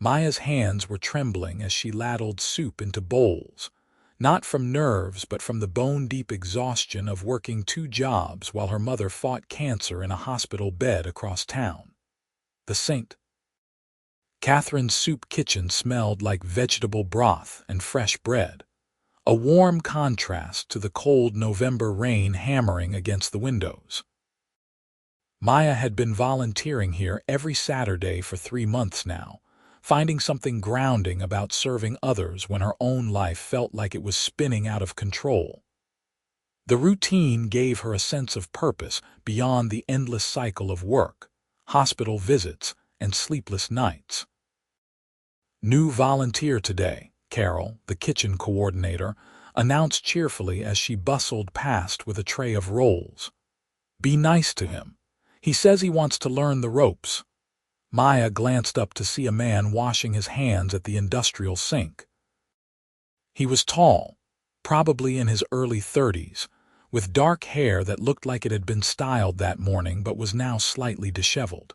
Maya's hands were trembling as she ladled soup into bowls, not from nerves but from the bone-deep exhaustion of working 2 jobs while her mother fought cancer in a hospital bed across town. The St. Catherine's soup kitchen smelled like vegetable broth and fresh bread, a warm contrast to the cold November rain hammering against the windows. Maya had been volunteering here every Saturday for 3 months now, finding something grounding about serving others when her own life felt like it was spinning out of control. The routine gave her a sense of purpose beyond the endless cycle of work, hospital visits, and sleepless nights. "New volunteer today," Carol, the kitchen coordinator, announced cheerfully as she bustled past with a tray of rolls. "Be nice to him. He says he wants to learn the ropes." Maya glanced up to see a man washing his hands at the industrial sink. He was tall, probably in his early 30s, with dark hair that looked like it had been styled that morning but was now slightly disheveled.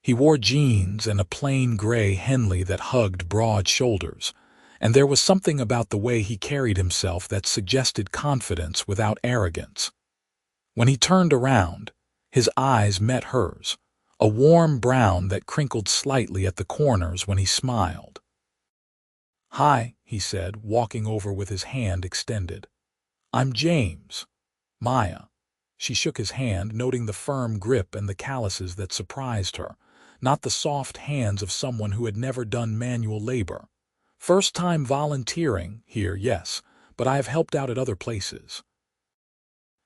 He wore jeans and a plain gray Henley that hugged broad shoulders, and there was something about the way he carried himself that suggested confidence without arrogance. When he turned around, his eyes met hers, a warm brown that crinkled slightly at the corners when he smiled. "Hi," he said, walking over with his hand extended. "I'm James." "Maya." She shook his hand, noting the firm grip and the calluses that surprised her, not the soft hands of someone who had never done manual labor. "First time volunteering here, yes, but I have helped out at other places."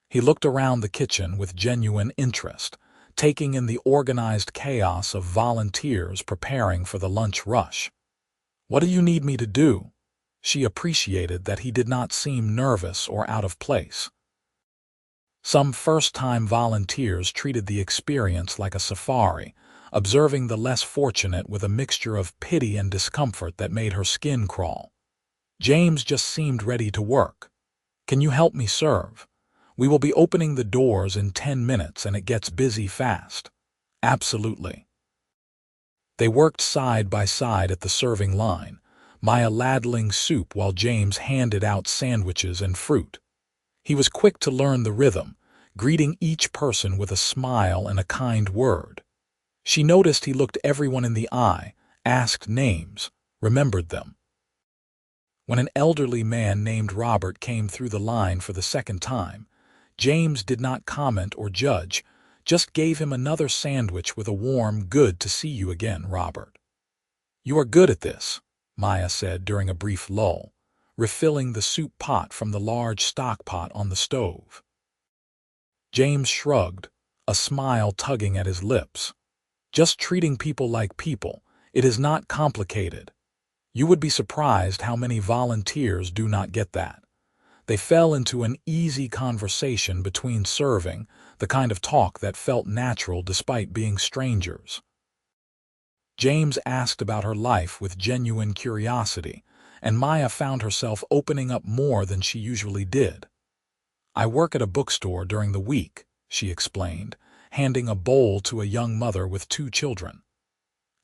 He looked around the kitchen with genuine interest, taking in the organized chaos of volunteers preparing for the lunch rush. "What do you need me to do?" She appreciated that he did not seem nervous or out of place. Some first-time volunteers treated the experience like a safari, observing the less fortunate with a mixture of pity and discomfort that made her skin crawl. James just seemed ready to work. "Can you help me serve? We will be opening the doors in 10 minutes and it gets busy fast." "Absolutely." They worked side by side at the serving line, Maya ladling soup while James handed out sandwiches and fruit. He was quick to learn the rhythm, greeting each person with a smile and a kind word. She noticed he looked everyone in the eye, asked names, remembered them. When an elderly man named Robert came through the line for the second time, James did not comment or judge, just gave him another sandwich with a warm "Good to see you again, Robert." "You are good at this," Maya said during a brief lull, refilling the soup pot from the large stock pot on the stove. James shrugged, a smile tugging at his lips. "Just treating people like people. It is not complicated. You would be surprised how many volunteers do not get that." They fell into an easy conversation between serving, the kind of talk that felt natural despite being strangers. James asked about her life with genuine curiosity, and Maya found herself opening up more than she usually did. "I work at a bookstore during the week," she explained, handing a bowl to a young mother with 2 children.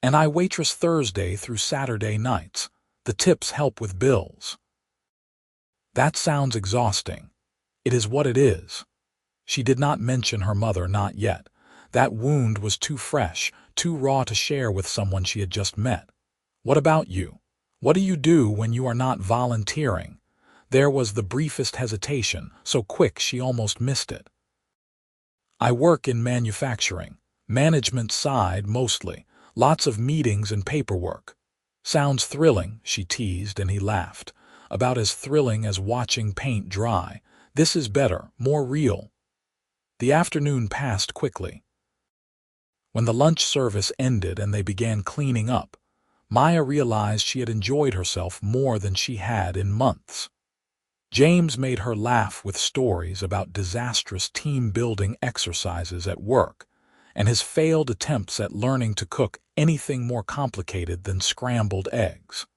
"And I waitress Thursday through Saturday nights. The tips help with bills." "That sounds exhausting." "It is what it is." She did not mention her mother, not yet. That wound was too fresh, too raw to share with someone she had just met. "What about you? What do you do when you are not volunteering?" There was the briefest hesitation, so quick she almost missed it. "I work in manufacturing. Management side, mostly. Lots of meetings and paperwork." "Sounds thrilling," she teased, and he laughed. "About as thrilling as watching paint dry. This is better, more real." The afternoon passed quickly. When the lunch service ended and they began cleaning up, Maya realized she had enjoyed herself more than she had in months. James made her laugh with stories about disastrous team-building exercises at work and his failed attempts at learning to cook anything more complicated than scrambled eggs.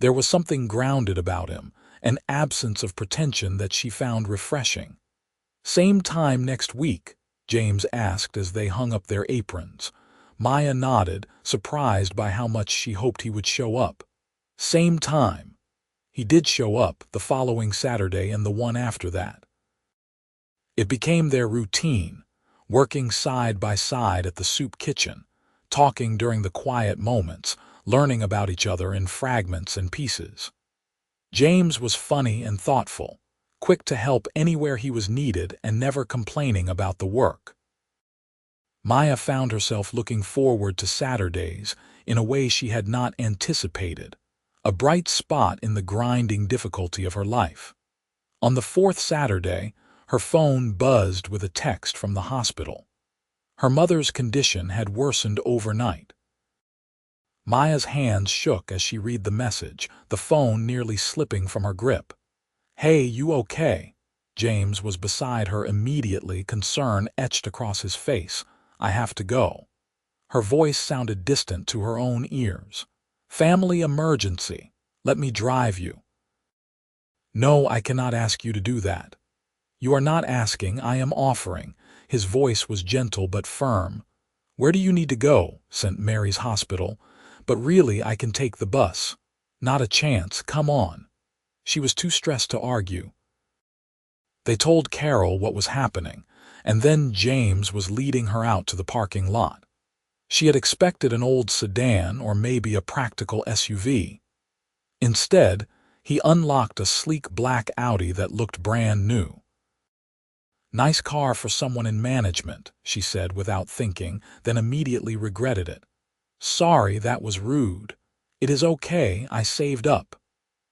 There was something grounded about him, an absence of pretension that she found refreshing. "Same time next week?" James asked as they hung up their aprons. Maya nodded, surprised by how much she hoped he would show up. Same time. He did show up the following Saturday and the one after that. It became their routine, working side by side at the soup kitchen, talking during the quiet moments, learning about each other in fragments and pieces. James was funny and thoughtful, quick to help anywhere he was needed and never complaining about the work. Maya found herself looking forward to Saturdays in a way she had not anticipated, a bright spot in the grinding difficulty of her life. On the fourth Saturday, her phone buzzed with a text from the hospital. Her mother's condition had worsened overnight. Maya's hands shook as she read the message, the phone nearly slipping from her grip. "Hey, you okay?" James was beside her immediately, concern etched across his face. "I have to go." Her voice sounded distant to her own ears. "Family emergency. Let me drive you." "No, I cannot ask you to do that." "You are not asking, I am offering." His voice was gentle but firm. "Where do you need to go?" "St. Mary's Hospital." "But really, I can take the bus." "Not a chance, come on." She was too stressed to argue. They told Carol what was happening, and then James was leading her out to the parking lot. She had expected an old sedan or maybe a practical SUV. Instead, he unlocked a sleek black Audi that looked brand new. "Nice car for someone in management," she said without thinking, then immediately regretted it. "Sorry, that was rude." "It is okay, I saved up."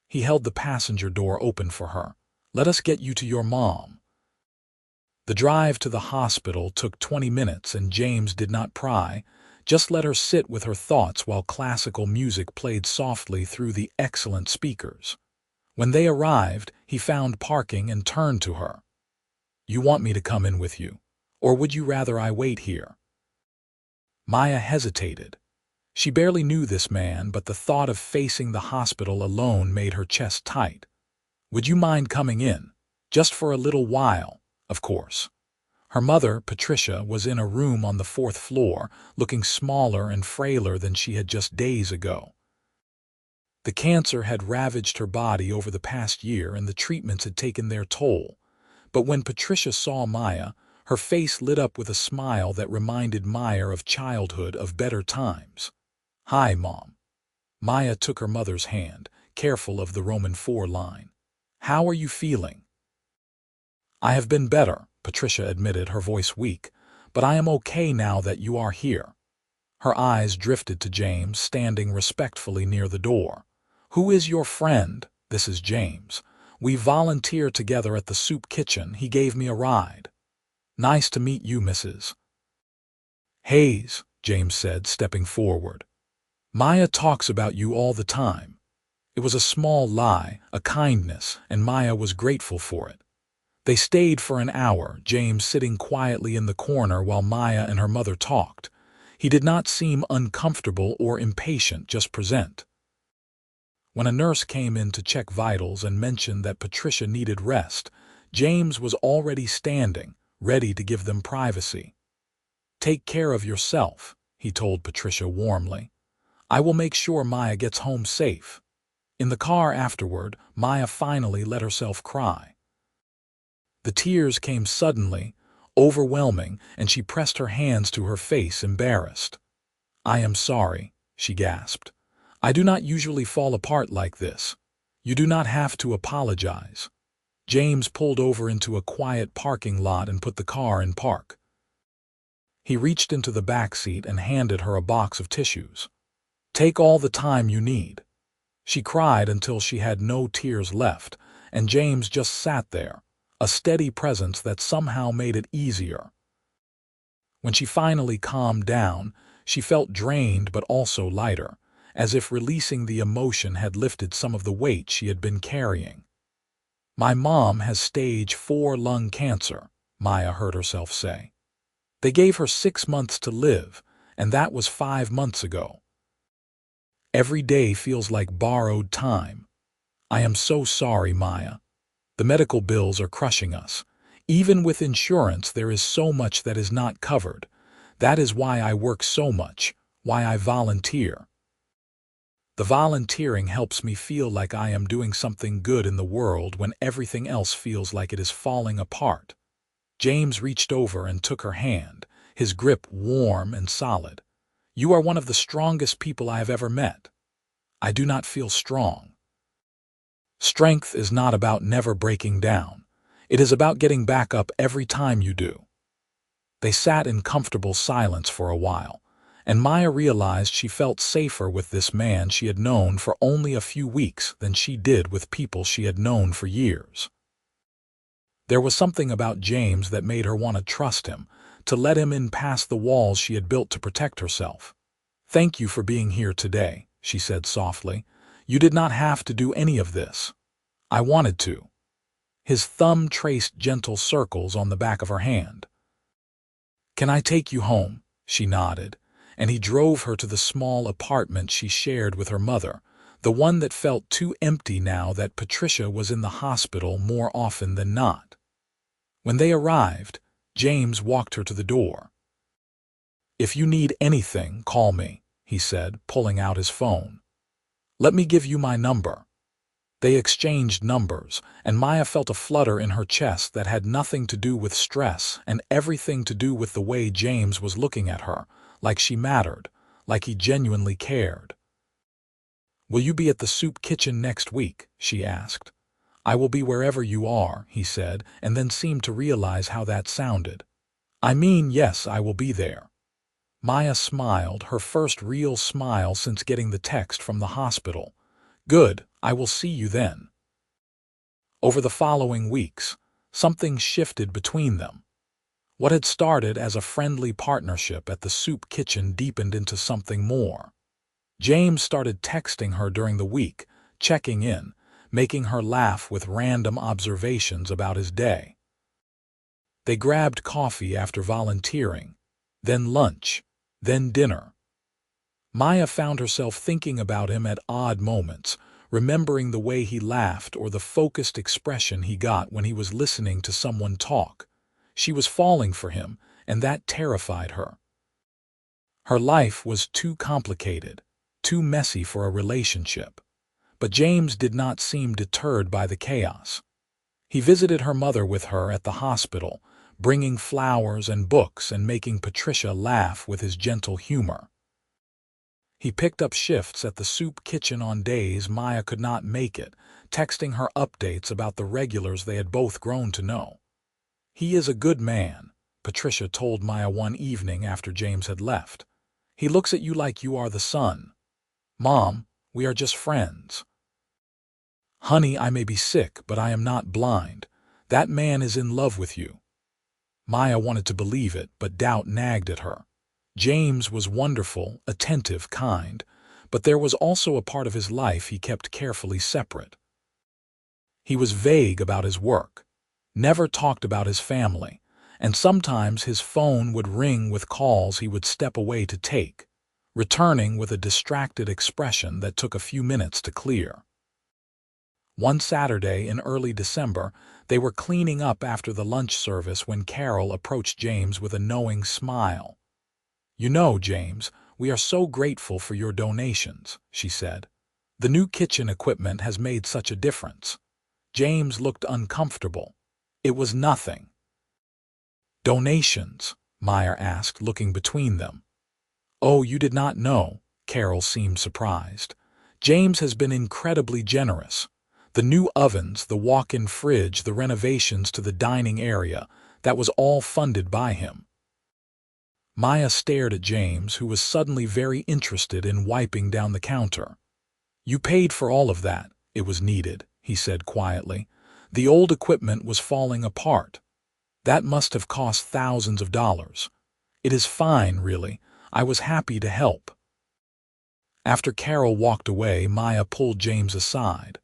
He held the passenger door open for her. "Let us get you to your mom." The drive to the hospital took 20 minutes and James did not pry, just let her sit with her thoughts while classical music played softly through the excellent speakers. When they arrived, he found parking and turned to her. "You want me to come in with you? Or would you rather I wait here?" Maya hesitated. She barely knew this man, but the thought of facing the hospital alone made her chest tight. "Would you mind coming in? Just for a little while, of course." Her mother, Patricia, was in a room on the fourth floor, looking smaller and frailer than she had just days ago. The cancer had ravaged her body over the past year and the treatments had taken their toll. But when Patricia saw Maya, her face lit up with a smile that reminded Maya of childhood, of better times. "Hi, Mom." Maya took her mother's hand, careful of the Roman IV line. "How are you feeling?" "I have been better," Patricia admitted, her voice weak, "but I am okay now that you are here." Her eyes drifted to James, standing respectfully near the door. "Who is your friend?" "This is James. We volunteer together at the soup kitchen. He gave me a ride." "Nice to meet you, Mrs. Hayes," James said, stepping forward. "Maya talks about you all the time." It was a small lie, a kindness, and Maya was grateful for it. They stayed for an hour, James sitting quietly in the corner while Maya and her mother talked. He did not seem uncomfortable or impatient, just present. When a nurse came in to check vitals and mentioned that Patricia needed rest, James was already standing, ready to give them privacy. "Take care of yourself," he told Patricia warmly. "I will make sure Maya gets home safe." In the car afterward, Maya finally let herself cry. The tears came suddenly, overwhelming, and she pressed her hands to her face, embarrassed. "I am sorry," she gasped. "I do not usually fall apart like this. You do not have to apologize." James pulled over into a quiet parking lot and put the car in park. He reached into the back seat and handed her a box of tissues. "Take all the time you need." She cried until she had no tears left, and James just sat there, a steady presence that somehow made it easier. When she finally calmed down, she felt drained but also lighter, as if releasing the emotion had lifted some of the weight she had been carrying. "My mom has stage 4 lung cancer," Maya heard herself say. "They gave her 6 months to live, and that was 5 months ago. Every day feels like borrowed time. I am so sorry, Maya. The medical bills are crushing us. Even with insurance, there is so much that is not covered. That is why I work so much, why I volunteer. The volunteering helps me feel like I am doing something good in the world when everything else feels like it is falling apart. James reached over and took her hand, his grip warm and solid. You are one of the strongest people I have ever met. I do not feel strong. Strength is not about never breaking down. It is about getting back up every time you do. They sat in comfortable silence for a while, and Maya realized she felt safer with this man she had known for only a few weeks than she did with people she had known for years. There was something about James that made her want to trust him, to let him in past the walls she had built to protect herself. "Thank you for being here today," she said softly. "You did not have to do any of this. I wanted to." His thumb traced gentle circles on the back of her hand. "Can I take you home?" She nodded, and he drove her to the small apartment she shared with her mother, the one that felt too empty now that Patricia was in the hospital more often than not. When they arrived, James walked her to the door. "If you need anything, call me," he said, pulling out his phone. "Let me give you my number." They exchanged numbers, and Maya felt a flutter in her chest that had nothing to do with stress and everything to do with the way James was looking at her, like she mattered, like he genuinely cared. "Will you be at the soup kitchen next week?" she asked. "I will be wherever you are," he said, and then seemed to realize how that sounded. "I mean, yes, I will be there." Maya smiled, her first real smile since getting the text from the hospital. "Good, I will see you then." Over the following weeks, something shifted between them. What had started as a friendly partnership at the soup kitchen deepened into something more. James started texting her during the week, checking in, making her laugh with random observations about his day. They grabbed coffee after volunteering, then lunch, then dinner. Maya found herself thinking about him at odd moments, remembering the way he laughed or the focused expression he got when he was listening to someone talk. She was falling for him, and that terrified her. Her life was too complicated, too messy for a relationship. But James did not seem deterred by the chaos. He visited her mother with her at the hospital, bringing flowers and books and making Patricia laugh with his gentle humor. He picked up shifts at the soup kitchen on days Maya could not make it, texting her updates about the regulars they had both grown to know. "He is a good man," Patricia told Maya one evening after James had left. "He looks at you like you are the son." "Mom, we are just friends." "Honey, I may be sick, but I am not blind. That man is in love with you." Maya wanted to believe it, but doubt nagged at her. James was wonderful, attentive, kind, but there was also a part of his life he kept carefully separate. He was vague about his work, never talked about his family, and sometimes his phone would ring with calls he would step away to take, returning with a distracted expression that took a few minutes to clear. One Saturday in early December, they were cleaning up after the lunch service when Carol approached James with a knowing smile. "You know, James, we are so grateful for your donations," she said. "The new kitchen equipment has made such a difference." James looked uncomfortable. "It was nothing." "Donations?" Meyer asked, looking between them. "Oh, you did not know?" Carol seemed surprised. "James has been incredibly generous. The new ovens, the walk-in fridge, the renovations to the dining area, that was all funded by him." Maya stared at James, who was suddenly very interested in wiping down the counter. "You paid for all of that. It was needed," he said quietly. "The old equipment was falling apart. That must have cost thousands of dollars. It is fine, really. I was happy to help." After Carol walked away, Maya pulled James aside.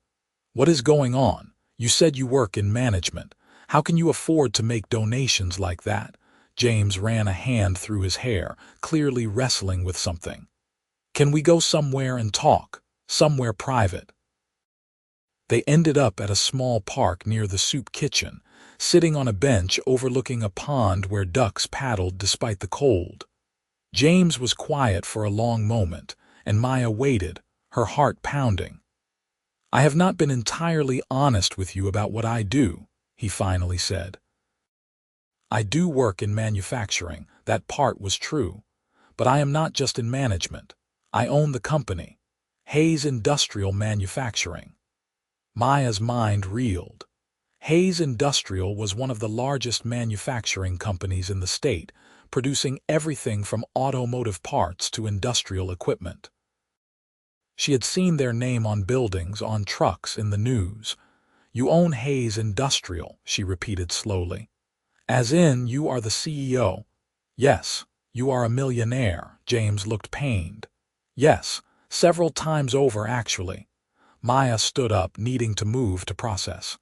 "What is going on? You said you work in management. How can you afford to make donations like that?" James ran a hand through his hair, clearly wrestling with something. "Can we go somewhere and talk? Somewhere private?" They ended up at a small park near the soup kitchen, sitting on a bench overlooking a pond where ducks paddled despite the cold. James was quiet for a long moment, and Maya waited, her heart pounding. "I have not been entirely honest with you about what I do," he finally said. "I do work in manufacturing, that part was true. But I am not just in management. I own the company, Hayes Industrial Manufacturing." Maya's mind reeled. Hayes Industrial was one of the largest manufacturing companies in the state, producing everything from automotive parts to industrial equipment. She had seen their name on buildings, on trucks, in the news. "You own Hayes Industrial," she repeated slowly. "As in, you are the CEO?" "Yes." "You are a millionaire." James looked pained. "Yes, several times over, actually." Maya stood up, needing to move to process.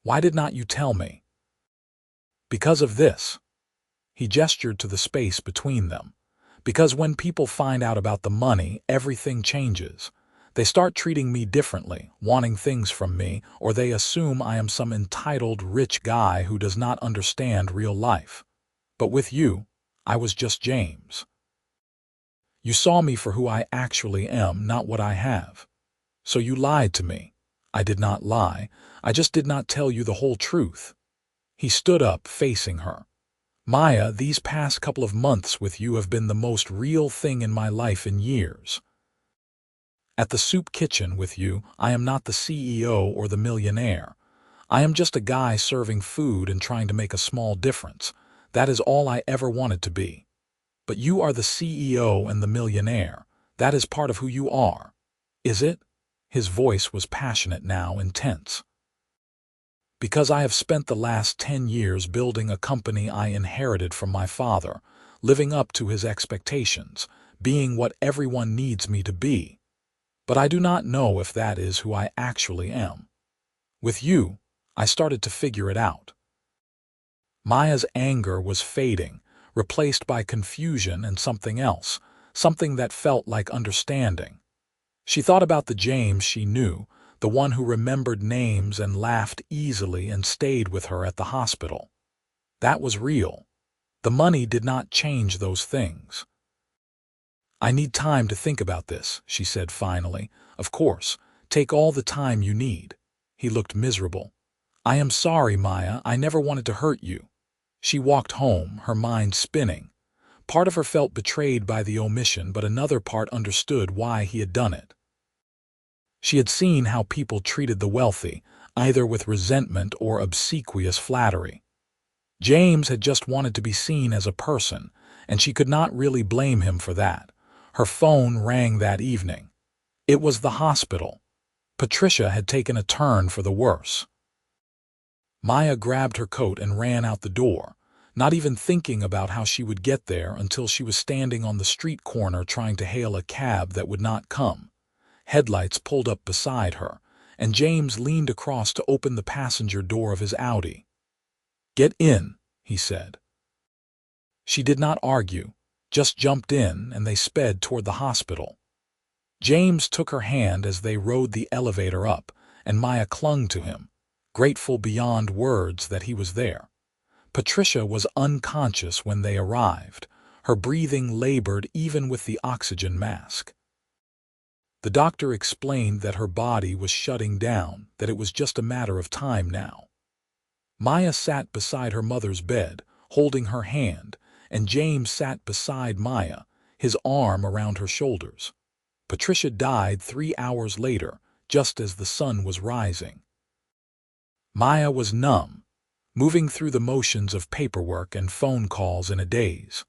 "Why did not you tell me?" "Because of this." He gestured to the space between them. "Because when people find out about the money, everything changes. They start treating me differently, wanting things from me, or they assume I am some entitled rich guy who does not understand real life. But with you, I was just James. You saw me for who I actually am, not what I have. So you lied to me." "I did not lie. I just did not tell you the whole truth." He stood up, facing her. "Maya, these past couple of months with you have been the most real thing in my life in years. At the soup kitchen with you, I am not the CEO or the millionaire. I am just a guy serving food and trying to make a small difference. That is all I ever wanted to be. But you are the CEO and the millionaire. That is part of who you are. Is it?" His voice was passionate now, intense. "Because I have spent the last 10 years building a company I inherited from my father, living up to his expectations, being what everyone needs me to be. But I do not know if that is who I actually am. With you, I started to figure it out." Maya's anger was fading, replaced by confusion and something else, something that felt like understanding. She thought about the James she knew, the one who remembered names and laughed easily and stayed with her at the hospital. That was real. The money did not change those things. "I need time to think about this," she said finally. "Of course, take all the time you need." He looked miserable. "I am sorry, Maya. I never wanted to hurt you." She walked home, her mind spinning. Part of her felt betrayed by the omission, but another part understood why he had done it. She had seen how people treated the wealthy, either with resentment or obsequious flattery. James had just wanted to be seen as a person, and she could not really blame him for that. Her phone rang that evening. It was the hospital. Patricia had taken a turn for the worse. Maya grabbed her coat and ran out the door, not even thinking about how she would get there until she was standing on the street corner trying to hail a cab that would not come. Headlights pulled up beside her, and James leaned across to open the passenger door of his Audi. "Get in," he said. She did not argue, just jumped in, and they sped toward the hospital. James took her hand as they rode the elevator up, and Maya clung to him, grateful beyond words that he was there. Patricia was unconscious when they arrived. Her breathing labored even with the oxygen mask. The doctor explained that her body was shutting down, that it was just a matter of time now. Maya sat beside her mother's bed, holding her hand, and James sat beside Maya, his arm around her shoulders. Patricia died 3 hours later, just as the sun was rising. Maya was numb, moving through the motions of paperwork and phone calls in a daze.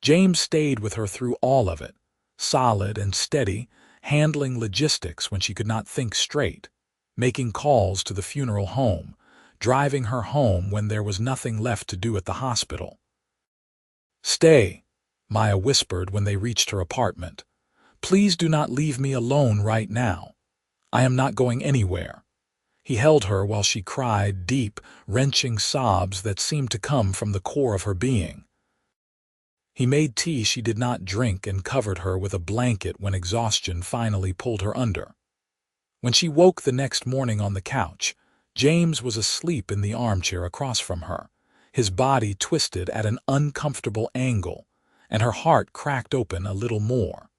James stayed with her through all of it, solid and steady, handling logistics when she could not think straight, making calls to the funeral home, driving her home when there was nothing left to do at the hospital. "Stay," Maya whispered when they reached her apartment. "Please do not leave me alone right now. I am not going anywhere." He held her while she cried deep, wrenching sobs that seemed to come from the core of her being. He made tea she did not drink and covered her with a blanket when exhaustion finally pulled her under. When she woke the next morning on the couch, James was asleep in the armchair across from her, his body twisted at an uncomfortable angle, and her heart cracked open a little more.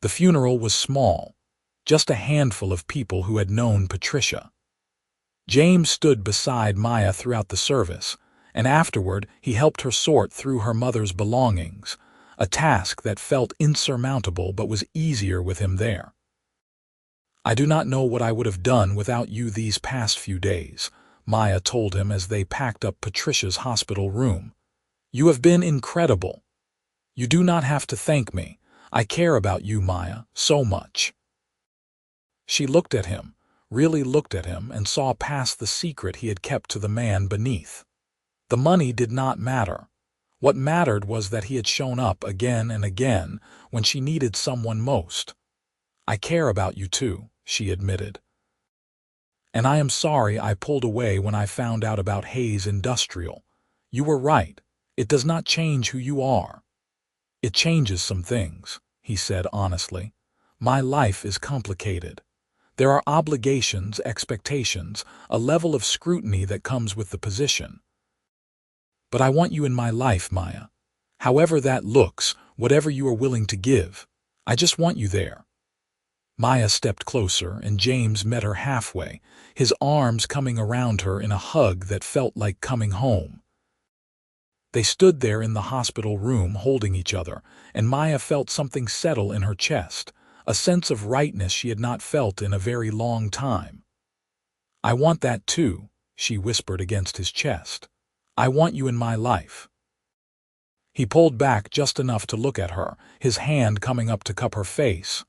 The funeral was small, just a handful of people who had known Patricia. James stood beside Maya throughout the service, and afterward he helped her sort through her mother's belongings, a task that felt insurmountable but was easier with him there. "I do not know what I would have done without you these past few days," Maya told him as they packed up Patricia's hospital room. "You have been incredible. You do not have to thank me. I care about you, Maya, so much." She looked at him, really looked at him, and saw past the secret he had kept to the man beneath. The money did not matter. What mattered was that he had shown up again and again when she needed someone most. "I care about you too," she admitted. "And I am sorry I pulled away when I found out about Hayes Industrial. You were right. It does not change who you are." "It changes some things," he said honestly. "My life is complicated. There are obligations, expectations, a level of scrutiny that comes with the position. But I want you in my life, Maya. However that looks, whatever you are willing to give, I just want you there." Maya stepped closer, and James met her halfway, his arms coming around her in a hug that felt like coming home. They stood there in the hospital room holding each other, and Maya felt something settle in her chest, a sense of rightness she had not felt in a very long time. "I want that too," she whispered against his chest. "I want you in my life." He pulled back just enough to look at her, his hand coming up to cup her face.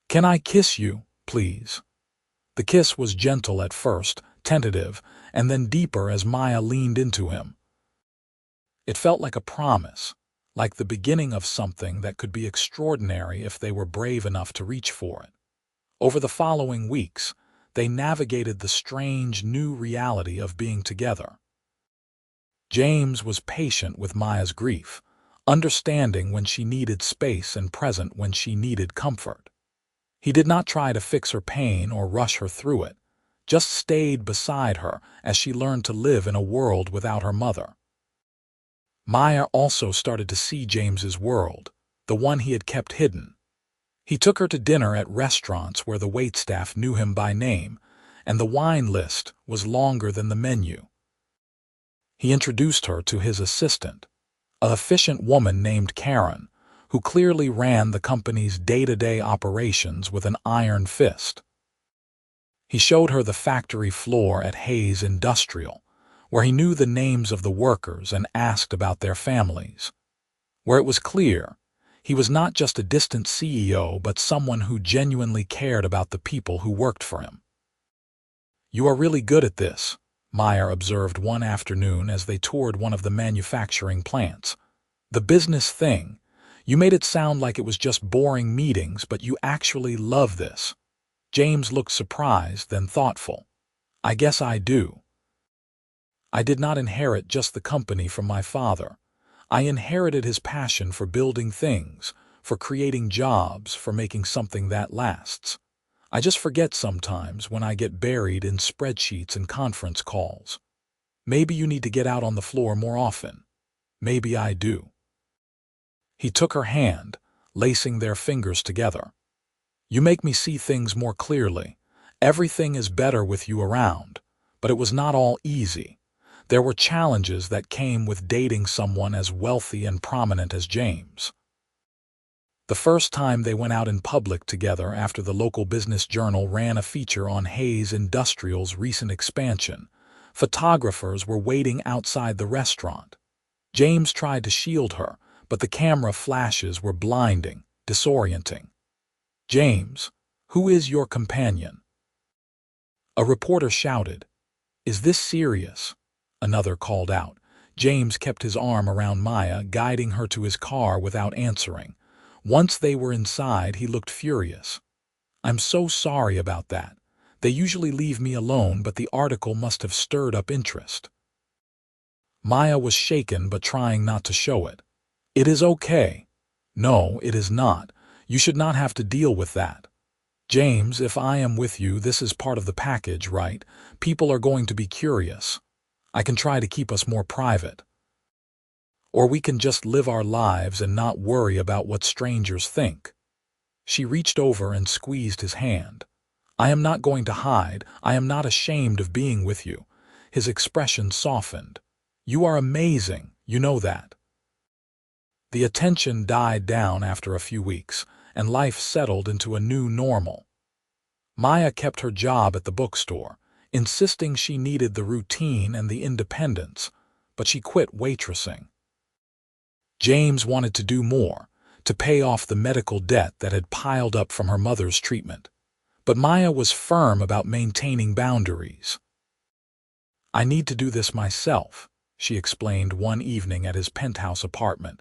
"Can I kiss you, please?" The kiss was gentle at first, tentative, and then deeper as Maya leaned into him. It felt like a promise, like the beginning of something that could be extraordinary if they were brave enough to reach for it. Over the following weeks, they navigated the strange new reality of being together. James was patient with Maya's grief, understanding when she needed space and present when she needed comfort. He did not try to fix her pain or rush her through it, just stayed beside her as she learned to live in a world without her mother. Maya also started to see James's world, the one he had kept hidden. He took her to dinner at restaurants where the waitstaff knew him by name, and the wine list was longer than the menu. He introduced her to his assistant, an efficient woman named Karen, who clearly ran the company's day-to-day operations with an iron fist. He showed her the factory floor at Hayes Industrial, where he knew the names of the workers and asked about their families. Where it was clear, he was not just a distant CEO but someone who genuinely cared about the people who worked for him. "You are really good at this," Meyer observed one afternoon as they toured one of the manufacturing plants. "The business thing. You made it sound like it was just boring meetings, but you actually love this." James looked surprised, then thoughtful. "I guess I do. I did not inherit just the company from my father. I inherited his passion for building things, for creating jobs, for making something that lasts. I just forget sometimes when I get buried in spreadsheets and conference calls. Maybe you need to get out on the floor more often. Maybe I do." He took her hand, lacing their fingers together. "You make me see things more clearly. Everything is better with you around. But it was not all easy. There were challenges that came with dating someone as wealthy and prominent as James." The first time they went out in public together after the local business journal ran a feature on Hayes Industrial's recent expansion, photographers were waiting outside the restaurant. James tried to shield her, but the camera flashes were blinding, disorienting. "James, who is your companion?" A reporter shouted. "Is this serious?" Another called out. James kept his arm around Maya, guiding her to his car without answering. Once they were inside, he looked furious. "I'm so sorry about that. They usually leave me alone, but the article must have stirred up interest." Maya was shaken but trying not to show it. "It is okay." "No, it is not. You should not have to deal with that." "James, if I am with you, this is part of the package, right? People are going to be curious. I can try to keep us more private." Or we can just live our lives and not worry about what strangers think." She reached over and squeezed his hand. "I am not going to hide. I am not ashamed of being with you." His expression softened. "You are amazing, you know that." The attention died down after a few weeks, and life settled into a new normal. Maya kept her job at the bookstore, insisting she needed the routine and the independence, but she quit waitressing. James wanted to do more, to pay off the medical debt that had piled up from her mother's treatment. But Maya was firm about maintaining boundaries. "I need to do this myself," she explained one evening at his penthouse apartment,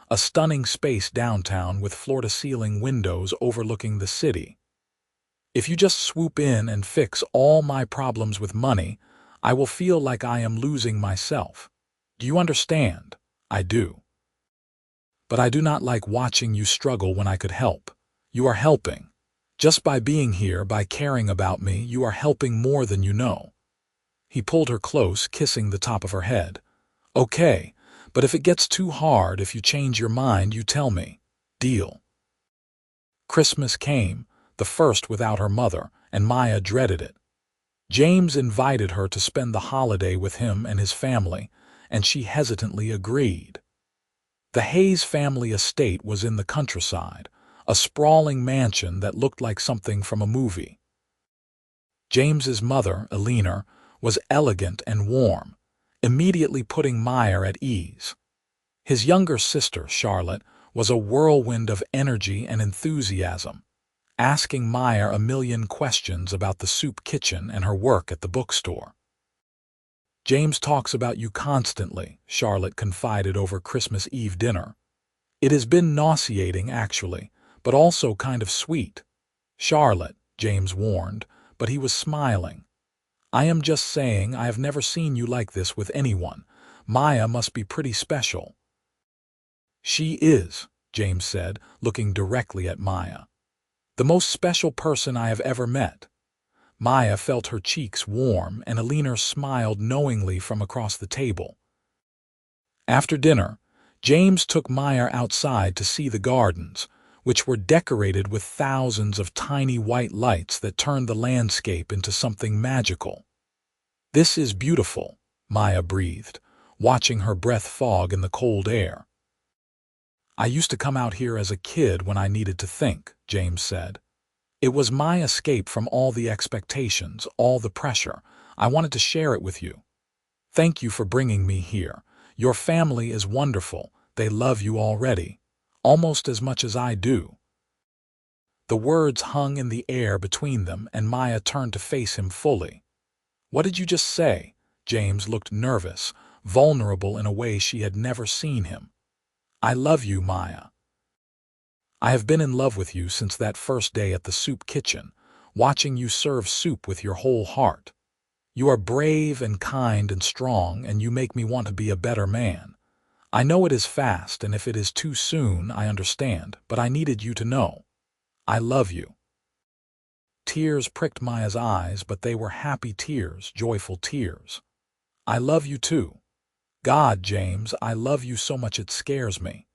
a stunning space downtown with floor-to-ceiling windows overlooking the city. "If you just swoop in and fix all my problems with money, I will feel like I am losing myself. Do you understand?" "I do. But I do not like watching you struggle when I could help." "You are helping. Just by being here, by caring about me, you are helping more than you know." He pulled her close, kissing the top of her head. "Okay, but if it gets too hard, if you change your mind, you tell me. Deal?" Christmas came, the first without her mother, and Maya dreaded it. James invited her to spend the holiday with him and his family, and she hesitantly agreed. The Hayes family estate was in the countryside, a sprawling mansion that looked like something from a movie. James's mother, Eleanor, was elegant and warm, immediately putting Maya at ease. His younger sister, Charlotte, was a whirlwind of energy and enthusiasm, asking Maya a million questions about the soup kitchen and her work at the bookstore. "James talks about you constantly," Charlotte confided over Christmas Eve dinner. "It has been nauseating, actually, but also kind of sweet." "Charlotte," James warned, but he was smiling. "I am just saying I have never seen you like this with anyone. Maya must be pretty special." "She is," James said, looking directly at Maya. "The most special person I have ever met." Maya felt her cheeks warm, and Eleanor smiled knowingly from across the table. After dinner, James took Maya outside to see the gardens, which were decorated with thousands of tiny white lights that turned the landscape into something magical. "This is beautiful," Maya breathed, watching her breath fog in the cold air. "I used to come out here as a kid when I needed to think," James said. "It was my escape from all the expectations, all the pressure. I wanted to share it with you. Thank you for bringing me here. Your family is wonderful. They love you already, almost as much as I do." The words hung in the air between them, and Maya turned to face him fully. "What did you just say?" James looked nervous, vulnerable in a way she had never seen him. "I love you, Maya. I have been in love with you since that first day at the soup kitchen, watching you serve soup with your whole heart. You are brave and kind and strong, and you make me want to be a better man. I know it is fast, and if it is too soon, I understand, but I needed you to know. I love you." Tears pricked Maya's eyes, but they were happy tears, joyful tears. "I love you too. God, James, I love you so much it scares me."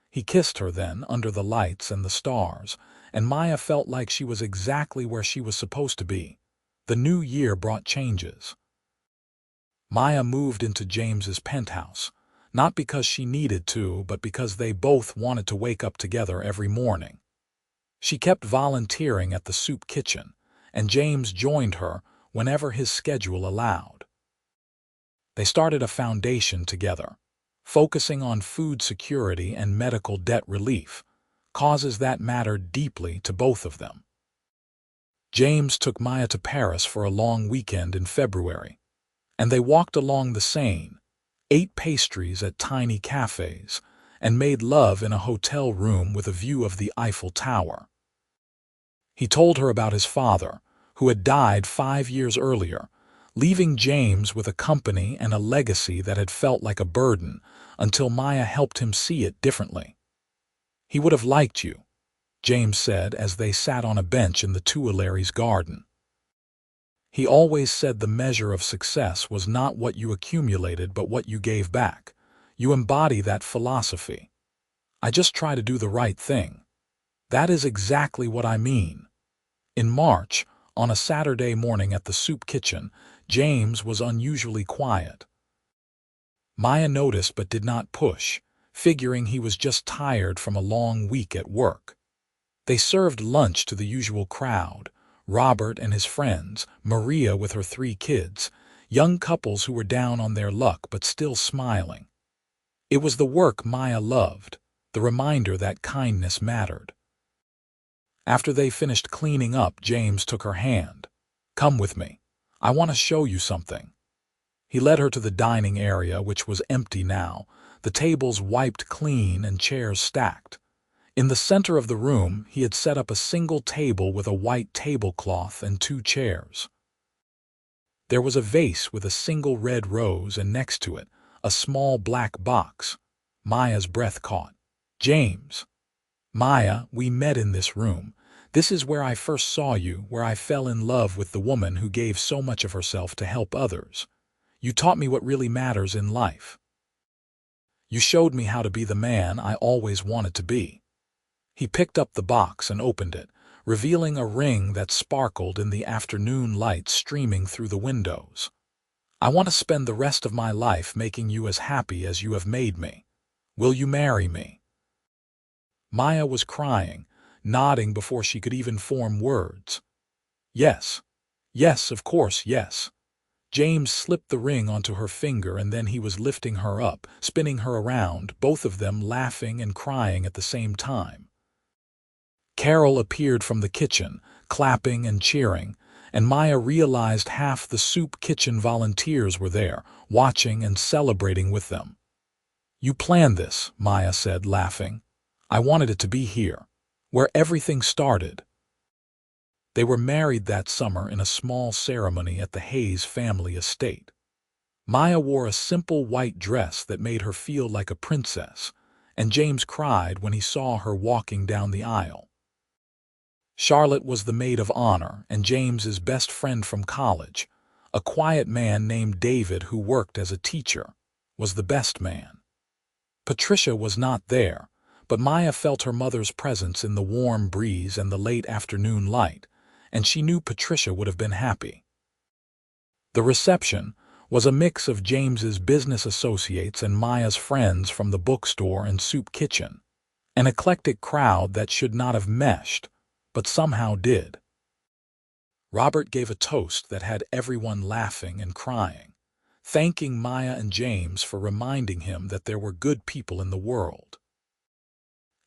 He kissed her then, under the lights and the stars, and Maya felt like she was exactly where she was supposed to be. The new year brought changes. Maya moved into James's penthouse, not because she needed to, but because they both wanted to wake up together every morning. She kept volunteering at the soup kitchen, and James joined her whenever his schedule allowed. They started a foundation together, focusing on food security and medical debt relief, causes that mattered deeply to both of them. James took Maya to Paris for a long weekend in February, and they walked along the Seine, ate pastries at tiny cafes, and made love in a hotel room with a view of the Eiffel Tower. He told her about his father, who had died 5 years earlier, leaving James with a company and a legacy that had felt like a burden until Maya helped him see it differently. "He would have liked you," James said as they sat on a bench in the Tuileries garden. "He always said the measure of success was not what you accumulated but what you gave back. You embody that philosophy. I just try to do the right thing. That is exactly what I mean. In March, on a Saturday morning at the soup kitchen, James was unusually quiet. Maya noticed but did not push, figuring he was just tired from a long week at work. They served lunch to the usual crowd: Robert and his friends, Maria with her 3 kids, young couples who were down on their luck but still smiling. It was the work Maya loved, the reminder that kindness mattered. After they finished cleaning up, James took her hand. "Come with me. I want to show you something." He led her to the dining area, which was empty now, the tables wiped clean and chairs stacked. In the center of the room, he had set up a single table with a white tablecloth and 2 chairs. There was a vase with a single red rose, and next to it, a small black box. Maya's breath caught. "James." "Maya, we met in this room. This is where I first saw you, where I fell in love with the woman who gave so much of herself to help others. You taught me what really matters in life. You showed me how to be the man I always wanted to be." He picked up the box and opened it, revealing a ring that sparkled in the afternoon light streaming through the windows. "I want to spend the rest of my life making you as happy as you have made me. Will you marry me?" Maya was crying, nodding before she could even form words. "Yes. Yes, of course, yes." James slipped the ring onto her finger, and then he was lifting her up, spinning her around, both of them laughing and crying at the same time. Carol appeared from the kitchen, clapping and cheering, and Maya realized half the soup kitchen volunteers were there, watching and celebrating with them. "You planned this," Maya said, laughing. "I wanted it to be here, where everything started." They were married that summer in a small ceremony at the Hayes family estate. Maya wore a simple white dress that made her feel like a princess, and James cried when he saw her walking down the aisle. Charlotte was the maid of honor and James's best friend from college. A quiet man named David, who worked as a teacher, was the best man. Patricia was not there, but Maya felt her mother's presence in the warm breeze and the late afternoon light, and she knew Patricia would have been happy. The reception was a mix of James's business associates and Maya's friends from the bookstore and soup kitchen, an eclectic crowd that should not have meshed, but somehow did. Robert gave a toast that had everyone laughing and crying, thanking Maya and James for reminding him that there were good people in the world.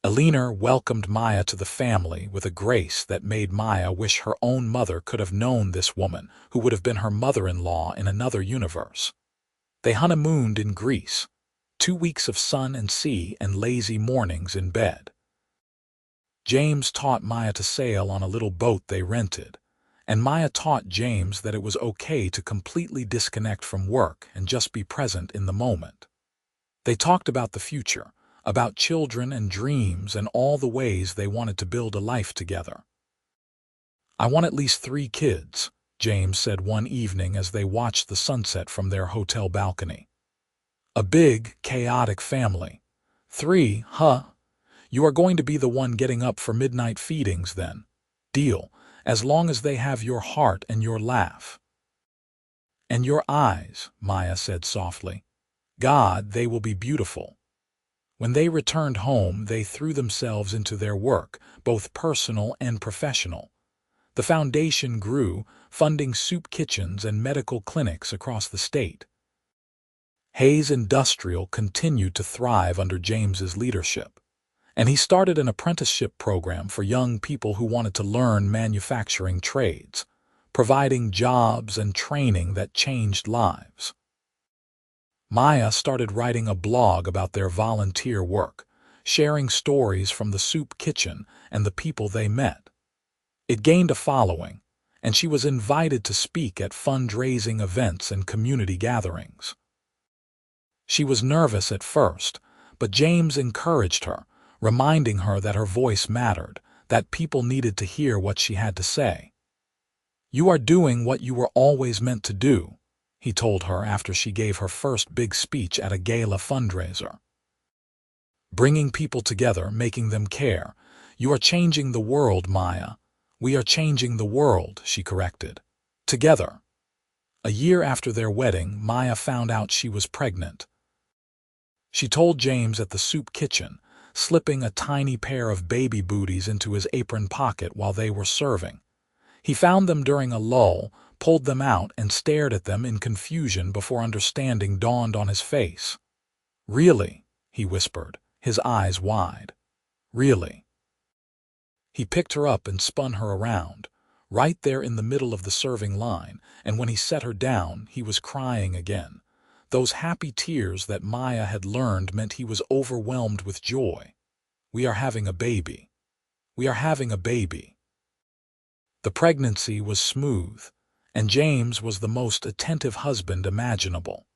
Eleanor welcomed Maya to the family with a grace that made Maya wish her own mother could have known this woman, who would have been her mother-in-law in another universe. They honeymooned in Greece, 2 weeks of sun and sea and lazy mornings in bed. James taught Maya to sail on a little boat they rented, and Maya taught James that it was okay to completely disconnect from work and just be present in the moment. They talked about the future, about children and dreams and all the ways they wanted to build a life together. "I want at least 3 kids," James said one evening as they watched the sunset from their hotel balcony. "A big, chaotic family." "3, huh? You are going to be the one getting up for midnight feedings then. Deal, as long as they have your heart and your laugh." "And your eyes," Maya said softly. "God, they will be beautiful." When they returned home, they threw themselves into their work, both personal and professional. The foundation grew, funding soup kitchens and medical clinics across the state. Hayes Industrial continued to thrive under James's leadership, and he started an apprenticeship program for young people who wanted to learn manufacturing trades, providing jobs and training that changed lives. Maya started writing a blog about their volunteer work, sharing stories from the soup kitchen and the people they met. It gained a following, and she was invited to speak at fundraising events and community gatherings. She was nervous at first, but James encouraged her, reminding her that her voice mattered, that people needed to hear what she had to say. "You are doing what you were always meant to do," he told her after she gave her first big speech at a gala fundraiser. Bringing people together, making them care. You are changing the world, Maya. We are changing the world, she corrected. Together. A year after their wedding, Maya found out she was pregnant. She told James at the soup kitchen, slipping a tiny pair of baby booties into his apron pocket while they were serving. He found them during a lull, pulled them out, and stared at them in confusion before understanding dawned on his face. "Really?" he whispered, his eyes wide. "Really?" He picked her up and spun her around, right there in the middle of the serving line, and when he set her down, he was crying again. Those happy tears that Maya had learned meant he was overwhelmed with joy. "We are having a baby. We are having a baby." The pregnancy was smooth, and James was the most attentive husband imaginable.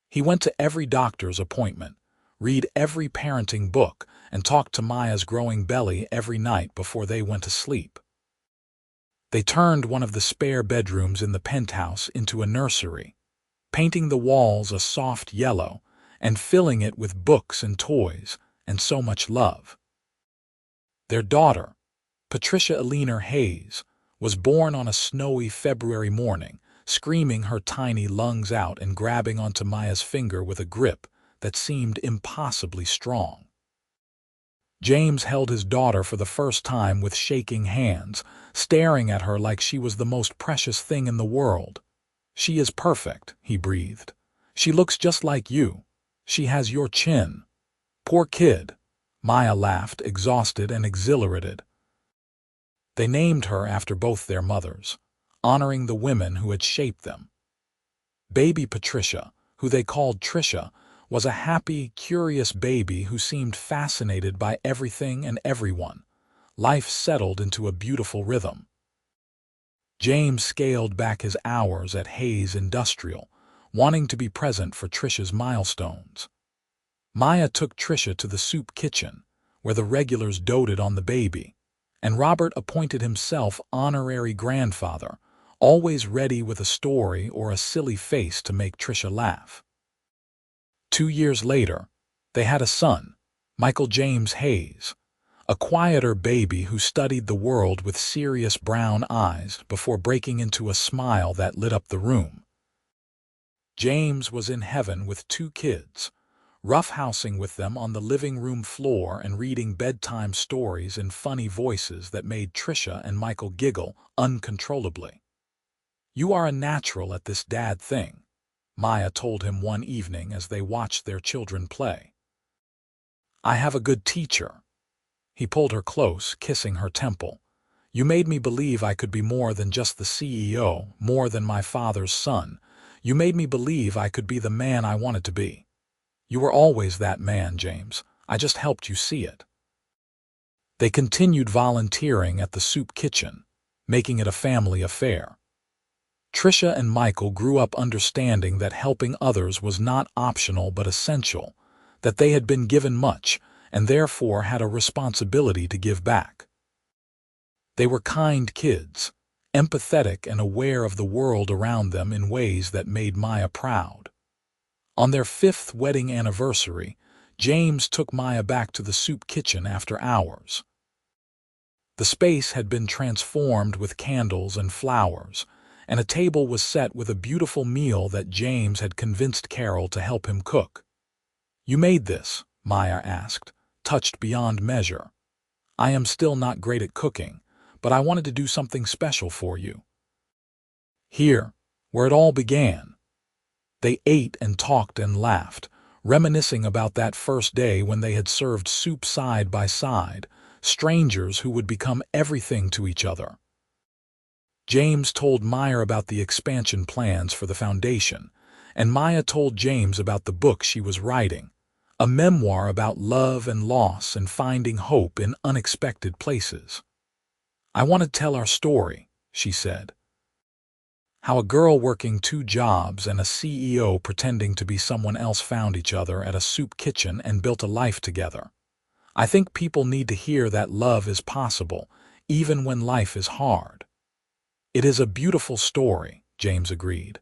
He went to every doctor's appointment, read every parenting book, and talked to Maya's growing belly every night before they went to sleep. They turned one of the spare bedrooms in the penthouse into a nursery, painting the walls a soft yellow and filling it with books and toys and so much love. Their daughter, Patricia Eleanor Hayes, was born on a snowy February morning, screaming her tiny lungs out and grabbing onto Maya's finger with a grip that seemed impossibly strong. James held his daughter for the first time with shaking hands, staring at her like she was the most precious thing in the world. "She is perfect," he breathed. "She looks just like you. She has your chin." "Poor kid," Maya laughed, exhausted and exhilarated. They named her after both their mothers, honoring the women who had shaped them. Baby Patricia, who they called Tricia, was a happy, curious baby who seemed fascinated by everything and everyone. Life settled into a beautiful rhythm. James scaled back his hours at Hayes Industrial, wanting to be present for Tricia's milestones. Maya took Tricia to the soup kitchen, where the regulars doted on the baby, and Robert appointed himself honorary grandfather, always ready with a story or a silly face to make Tricia laugh. 2 years later, they had a son, Michael James Hayes, a quieter baby who studied the world with serious brown eyes before breaking into a smile that lit up the room. James was in heaven with 2 kids, roughhousing with them on the living room floor and reading bedtime stories in funny voices that made Tricia and Michael giggle uncontrollably. "You are a natural at this dad thing," Maya told him one evening as they watched their children play. "I have a good teacher." He pulled her close, kissing her temple. "You made me believe I could be more than just the CEO, more than my father's son. You made me believe I could be the man I wanted to be. You were always that man, James. I just helped you see it." They continued volunteering at the soup kitchen, making it a family affair. Tricia and Michael grew up understanding that helping others was not optional but essential, that they had been given much and therefore had a responsibility to give back. They were kind kids, empathetic and aware of the world around them in ways that made Maya proud. On their 5th wedding anniversary, James took Maya back to the soup kitchen after hours. The space had been transformed with candles and flowers, and a table was set with a beautiful meal that James had convinced Carol to help him cook. "You made this?" Maya asked, touched beyond measure. "I am still not great at cooking, but I wanted to do something special for you." Here, where it all began. They ate and talked and laughed, reminiscing about that first day when they had served soup side by side, strangers who would become everything to each other. James told Maya about the expansion plans for the foundation, and Maya told James about the book she was writing, a memoir about love and loss and finding hope in unexpected places. "I want to tell our story," she said. "How a girl working 2 jobs and a CEO pretending to be someone else found each other at a soup kitchen and built a life together. I think people need to hear that love is possible, even when life is hard." "It is a beautiful story," James agreed,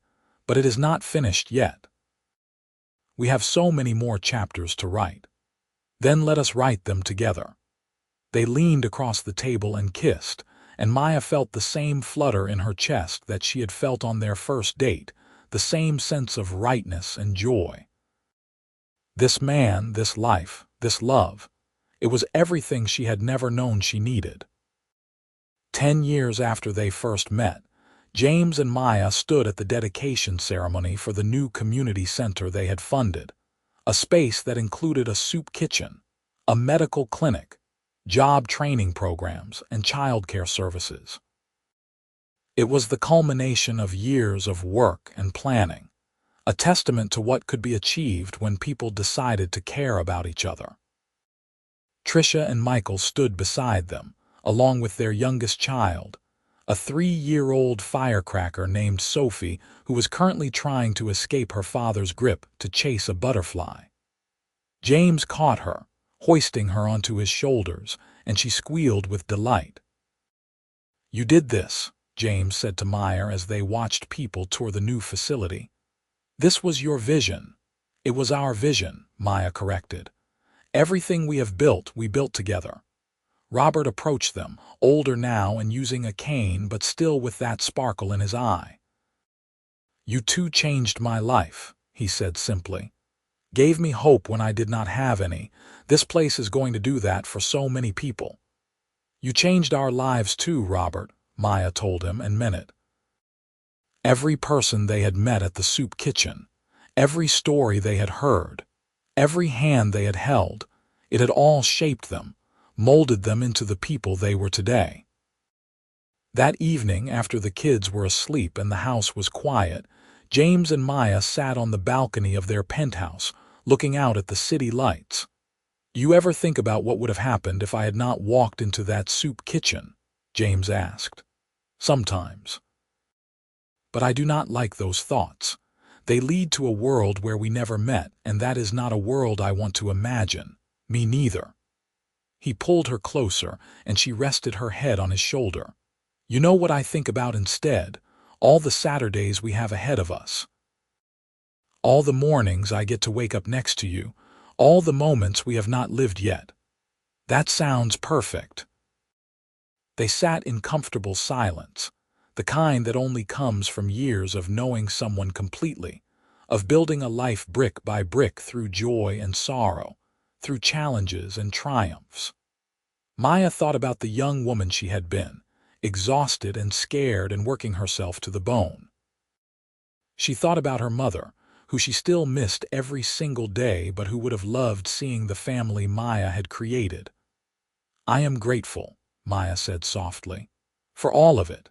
But it is not finished yet. We have so many more chapters to write. Then let us write them together." They leaned across the table and kissed, and Maya felt the same flutter in her chest that she had felt on their first date, the same sense of rightness and joy. This man, this life, this love, it was everything she had never known she needed. 10 years after they first met, James and Maya stood at the dedication ceremony for the new community center they had funded, a space that included a soup kitchen, a medical clinic, job training programs, and childcare services. It was the culmination of years of work and planning, a testament to what could be achieved when people decided to care about each other. Tricia and Michael stood beside them, along with their youngest child, a 3-year-old firecracker named Sophie who was currently trying to escape her father's grip to chase a butterfly. James caught her, hoisting her onto his shoulders, and she squealed with delight. "You did this," James said to Maya as they watched people tour the new facility. "This was your vision." "It was our vision," Maya corrected. "Everything we have built, we built together." Robert approached them, older now and using a cane but still with that sparkle in his eye. "You two changed my life," he said simply. "Gave me hope when I did not have any. This place is going to do that for so many people." "You changed our lives too, Robert," Maya told him, and meant it. Every person they had met at the soup kitchen, every story they had heard, every hand they had held, it had all shaped them, molded them into the people they were today. That evening, after the kids were asleep and the house was quiet, James and Maya sat on the balcony of their penthouse, looking out at the city lights. "You ever think about what would have happened if I had not walked into that soup kitchen?" James asked. "Sometimes. But I do not like those thoughts. They lead to a world where we never met, and that is not a world I want to imagine. Me neither." He pulled her closer, and she rested her head on his shoulder. "You know what I think about instead? All the Saturdays we have ahead of us. All the mornings I get to wake up next to you. All the moments we have not lived yet. That sounds perfect." They sat in comfortable silence, the kind that only comes from years of knowing someone completely, of building a life brick by brick through joy and sorrow, through challenges and triumphs. Maya thought about the young woman she had been, exhausted and scared and working herself to the bone. She thought about her mother, who she still missed every single day but who would have loved seeing the family Maya had created. "I am grateful," Maya said softly, "for all of it,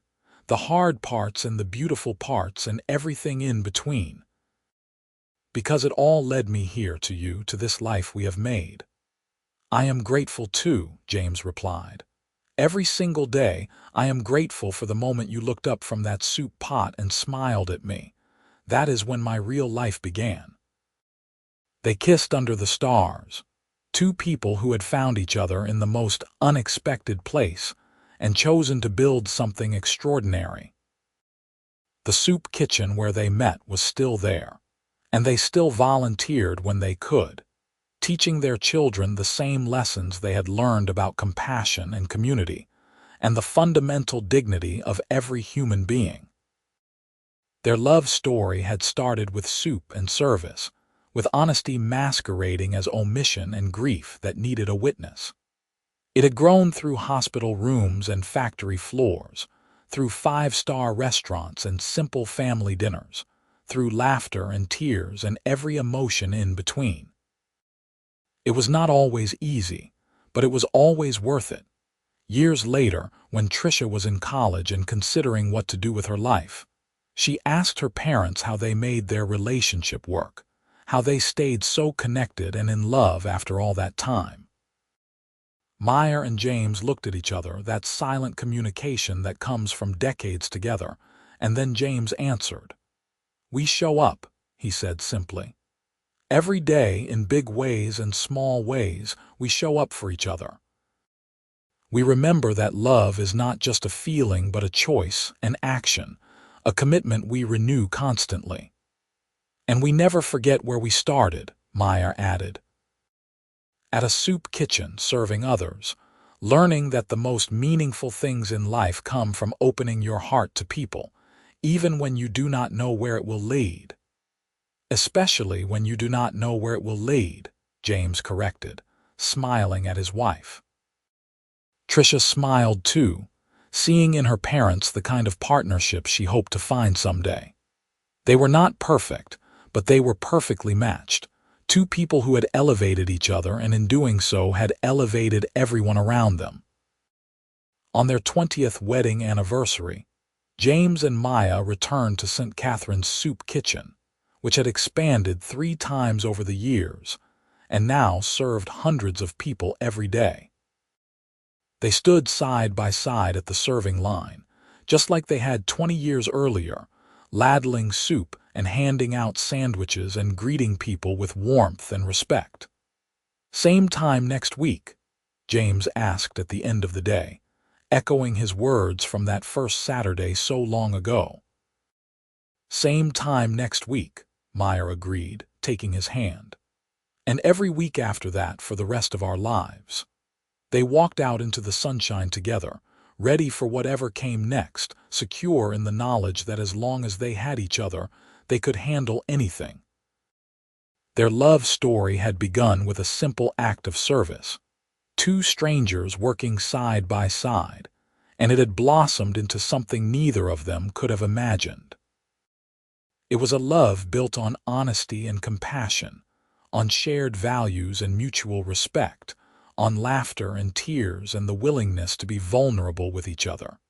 the hard parts and the beautiful parts and everything in between. Because it all led me here to you, to this life we have made." "I am grateful too," James replied. "Every single day, I am grateful for the moment you looked up from that soup pot and smiled at me. That is when my real life began." They kissed under the stars, two people who had found each other in the most unexpected place and chosen to build something extraordinary. The soup kitchen where they met was still there, and they still volunteered when they could, teaching their children the same lessons they had learned about compassion and community, and the fundamental dignity of every human being. Their love story had started with soup and service, with honesty masquerading as omission and grief that needed a witness. It had grown through hospital rooms and factory floors, through 5-star restaurants and simple family dinners, through laughter and tears and every emotion in between. It was not always easy, but it was always worth it. Years later, when Tricia was in college and considering what to do with her life, she asked her parents how they made their relationship work, how they stayed so connected and in love after all that time. Maya and James looked at each other, that silent communication that comes from decades together, and then James answered. "We show up," he said simply. "Every day, in big ways and small ways, we show up for each other. We remember that love is not just a feeling but a choice, an action, a commitment we renew constantly. And we never forget where we started, Meyer added. At a soup kitchen serving others, learning that the most meaningful things in life come from opening your heart to people, even when you do not know where it will lead. Especially when you do not know where it will lead, James corrected, smiling at his wife. Tricia smiled too, seeing in her parents the kind of partnership she hoped to find someday. They were not perfect, but they were perfectly matched. Two people who had elevated each other and in doing so had elevated everyone around them. On their 20th wedding anniversary, James and Maya returned to St. Catherine's Soup Kitchen, which had expanded 3 times over the years and now served hundreds of people every day. They stood side by side at the serving line, just like they had 20 years earlier, ladling soup and handing out sandwiches and greeting people with warmth and respect. "Same time next week?" James asked at the end of the day, echoing his words from that first Saturday so long ago. "Same time next week," Meyer agreed, taking his hand. "And every week after that for the rest of our lives." They walked out into the sunshine together, ready for whatever came next, secure in the knowledge that as long as they had each other, they could handle anything. Their love story had begun with a simple act of service, 2 strangers working side by side, and it had blossomed into something neither of them could have imagined. It was a love built on honesty and compassion, on shared values and mutual respect, on laughter and tears and the willingness to be vulnerable with each other.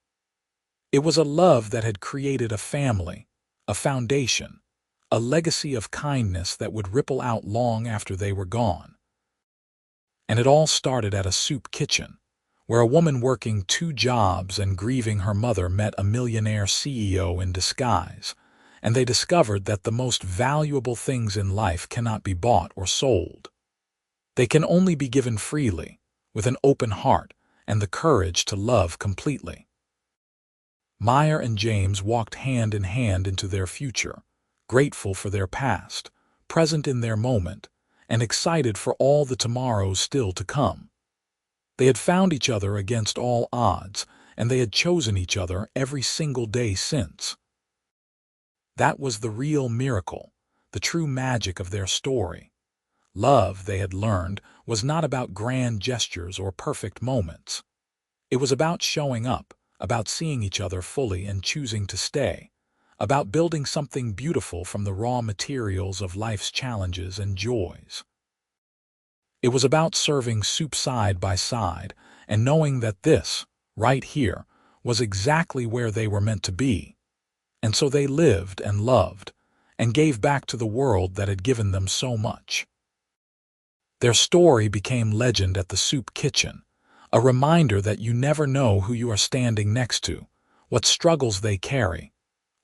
It was a love that had created a family, a foundation, a legacy of kindness that would ripple out long after they were gone. And it all started at a soup kitchen, where a woman working 2 jobs and grieving her mother met a millionaire CEO in disguise, and they discovered that the most valuable things in life cannot be bought or sold. They can only be given freely, with an open heart and the courage to love completely. Meyer and James walked hand in hand into their future, grateful for their past, present in their moment, and excited for all the tomorrows still to come. They had found each other against all odds, and they had chosen each other every single day since. That was the real miracle, the true magic of their story. Love, they had learned, was not about grand gestures or perfect moments. It was about showing up, about seeing each other fully and choosing to stay, about building something beautiful from the raw materials of life's challenges and joys. It was about serving soup side by side and knowing that this, right here, was exactly where they were meant to be. And so they lived and loved and gave back to the world that had given them so much. Their story became legend at the soup kitchen, a reminder that you never know who you are standing next to, what struggles they carry,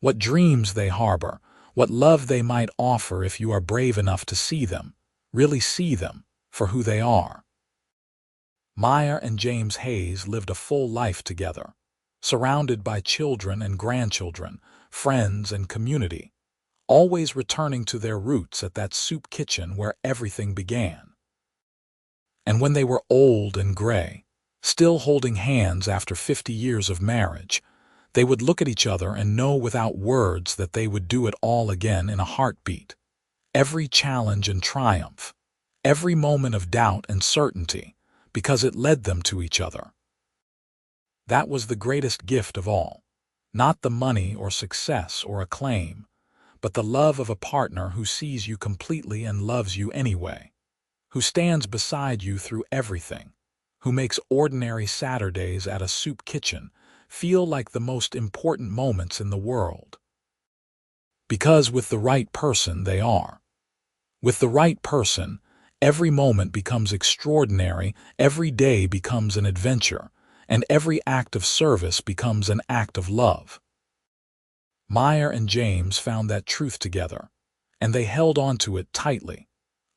what dreams they harbor, what love they might offer if you are brave enough to see them, really see them, for who they are. Meyer and James Hayes lived a full life together, surrounded by children and grandchildren, friends and community, always returning to their roots at that soup kitchen where everything began. And when they were old and gray, still holding hands after 50 years of marriage, they would look at each other and know without words that they would do it all again in a heartbeat. Every challenge and triumph, every moment of doubt and certainty, because it led them to each other. That was the greatest gift of all, not the money or success or acclaim, but the love of a partner who sees you completely and loves you anyway, who stands beside you through everything, who makes ordinary Saturdays at a soup kitchen feel like the most important moments in the world. Because with the right person they are. With the right person, every moment becomes extraordinary, every day becomes an adventure, and every act of service becomes an act of love. Meyer and James found that truth together, and they held on to it tightly,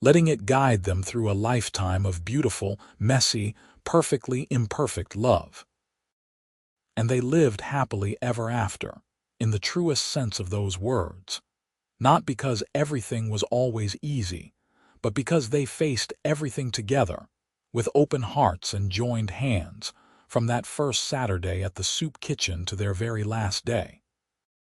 letting it guide them through a lifetime of beautiful, messy, perfectly imperfect love. And they lived happily ever after, in the truest sense of those words. Not because everything was always easy, but because they faced everything together, with open hearts and joined hands, from that first Saturday at the soup kitchen to their very last day.